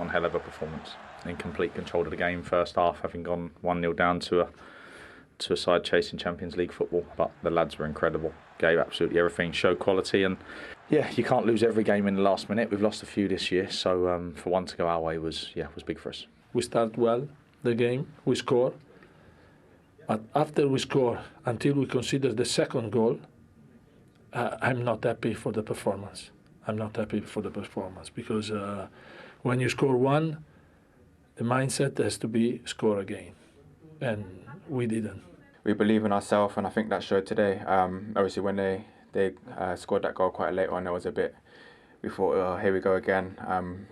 one hell of a performance. In complete control of the game first half, having gone 1-0 down to a side chasing Champions League football. But the lads were incredible, gave absolutely everything, showed quality, and yeah, you can't lose every game in the last minute. We've lost a few this year, so for one to go our way was big for us. We start well the game, we score, but after we score, until we consider the second goal, I'm not happy for the performance. I'm not happy for the performance because when you score one, the mindset has to be score again, and we didn't. We believe in ourselves, and I think that showed today. Obviously, when they scored that goal quite late on, there was a bit. We thought, oh, here we go again.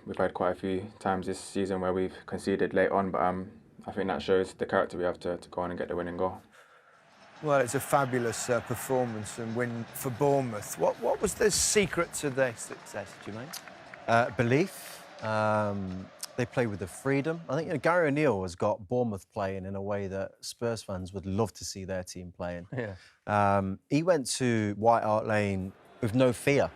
We've had quite a few times this season where we've conceded late on, but I think that shows the character we have to go on and get the winning goal. Well, it's a fabulous performance and win for Bournemouth. What was the secret to their success, Jermaine? Belief. They play with the freedom. I think Gary O'Neill has got Bournemouth playing in a way that Spurs fans would love to see their team playing. Yeah. He went to White Hart Lane with no fear.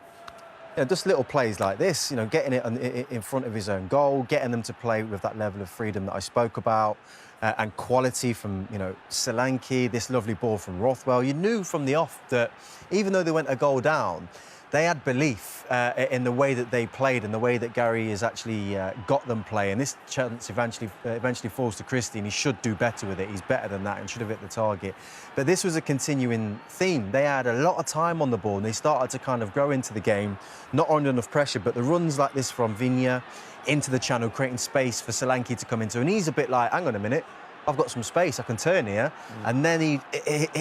Just little plays like this, getting it in front of his own goal, getting them to play with that level of freedom that I spoke about, and quality from, Solanke, this lovely ball from Rothwell. You knew from the off that even though they went a goal down, they had belief in the way that they played and the way that Gary has actually got them playing. This chance eventually falls to Christie, and he should do better with it. He's better than that and should have hit the target. But this was a continuing theme. They had a lot of time on the ball and they started to kind of grow into the game, not under enough pressure, but the runs like this from Viña into the channel, creating space for Solanke to come into. And he's a bit like, hang on a minute, I've got some space, I can turn here. And then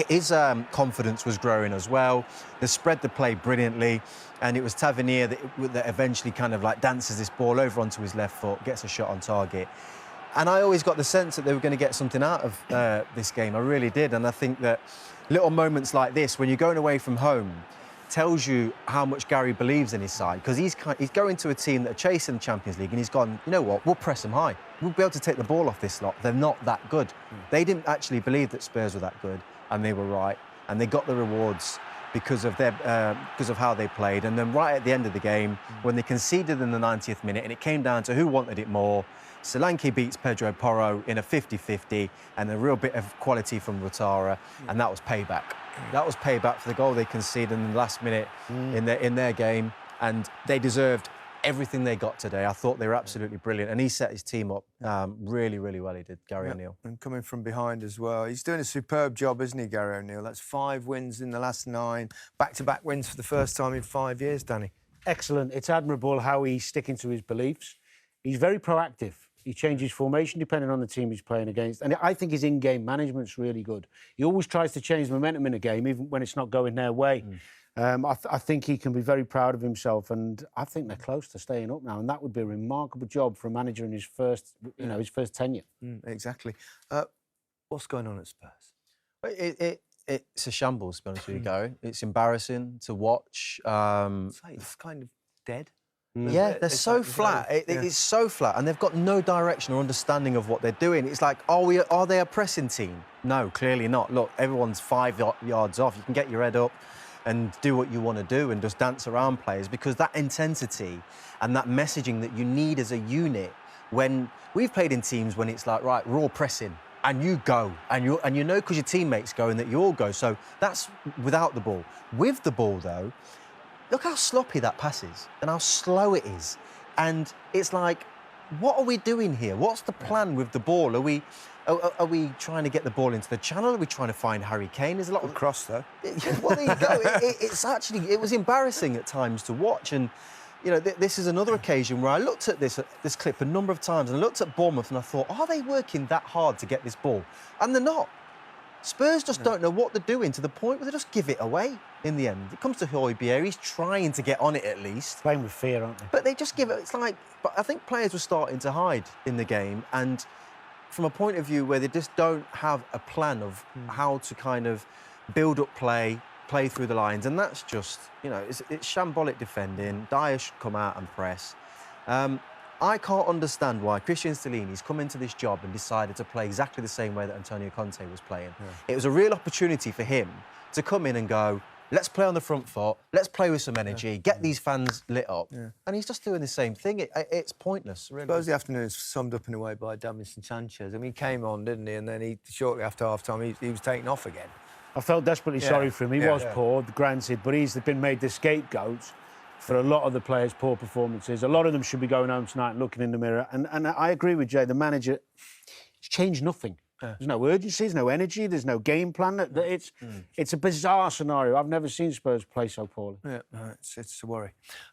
his confidence was growing as well. They spread the play brilliantly. And it was Tavernier that eventually kind of like dances this ball over onto his left foot, gets a shot on target. And I always got the sense that they were going to get something out of this game. I really did. And I think that little moments like this, when you're going away from home, tells you how much Gary believes in his side, because he's going to a team that are chasing the Champions League and he's gone, you know what, we'll press them high. We'll be able to take the ball off this lot. They're not that good. They didn't actually believe that Spurs were that good, and they were right. And they got the rewards because of how they played. And then right at the end of the game, when they conceded in the 90th minute, and it came down to who wanted it more, Solanke beats Pedro Porro in a 50-50 and a real bit of quality from Rotara, and that was payback. That was payback for the goal they conceded in the last minute in their game, and they deserved everything they got today. I thought they were absolutely brilliant, and he set his team up really, really well. He did, Gary O'Neill. And coming from behind as well. He's doing a superb job, isn't he, Gary O'Neill? That's 5 wins in the last 9, back-to-back wins for the first time in 5 years, Danny. Excellent. It's admirable how he's sticking to his beliefs. He's very proactive. He changes formation depending on the team he's playing against. And I think his in-game management's really good. He always tries to change momentum in a game, even when it's not going their way. I think he can be very proud of himself, and I think they're close to staying up now. And that would be a remarkable job for a manager in his first, his first tenure. Exactly. What's going on at Spurs? It's a shambles, to be honest with you, Gary. It's embarrassing to watch. It's kind of dead. Yeah, they're so flat. It's so flat, and they've got no direction or understanding of what they're doing. It's like, are they a pressing team? No, clearly not. Look, everyone's 5 yards off. You can get your head up and do what you want to do and just dance around players, because that intensity and that messaging that you need as a unit, when we've played in teams when it's like, right, we're all pressing and you go, and you know because your teammates go and that you all go. So that's without the ball. With the ball, though, look how sloppy that pass is and how slow it is. And it's like, what are we doing here? What's the plan with the ball? Are we trying to get the ball into the channel? Are we trying to find Harry Kane? There's a lot of cross, though. Well, there you go. It was embarrassing at times to watch. And, this is another occasion where I looked at this clip a number of times, and I looked at Bournemouth and I thought, are they working that hard to get this ball? And they're not. Spurs just don't know what they're doing, to the point where they just give it away in the end. It comes to Højbjerg, he's trying to get on it at least. Playing with fear, aren't they? But they just give it, it's like, but I think players were starting to hide in the game, and from a point of view where they just don't have a plan of how to kind of build up play through the lines, and that's just, it's shambolic defending. Dyer should come out and press. I can't understand why Christian Stellini's come into this job and decided to play exactly the same way that Antonio Conte was playing. It was a real opportunity for him to come in and go, let's play on the front foot, let's play with some energy, get these fans lit up. Yeah. And he's just doing the same thing. It's pointless, really. I suppose the afternoon is summed up in a way by Davinson Sanchez. I mean, he came on, didn't he? And then shortly after half-time, he was taken off again. I felt desperately sorry for him. He was poor, granted, but he's been made the scapegoat for a lot of the players' poor performances. A lot of them should be going home tonight and looking in the mirror. And I agree with Jay, the manager, he's changed nothing. There's no urgency, there's no energy, there's no game plan. It's a bizarre scenario. I've never seen Spurs play so poorly. Yeah, it's a worry.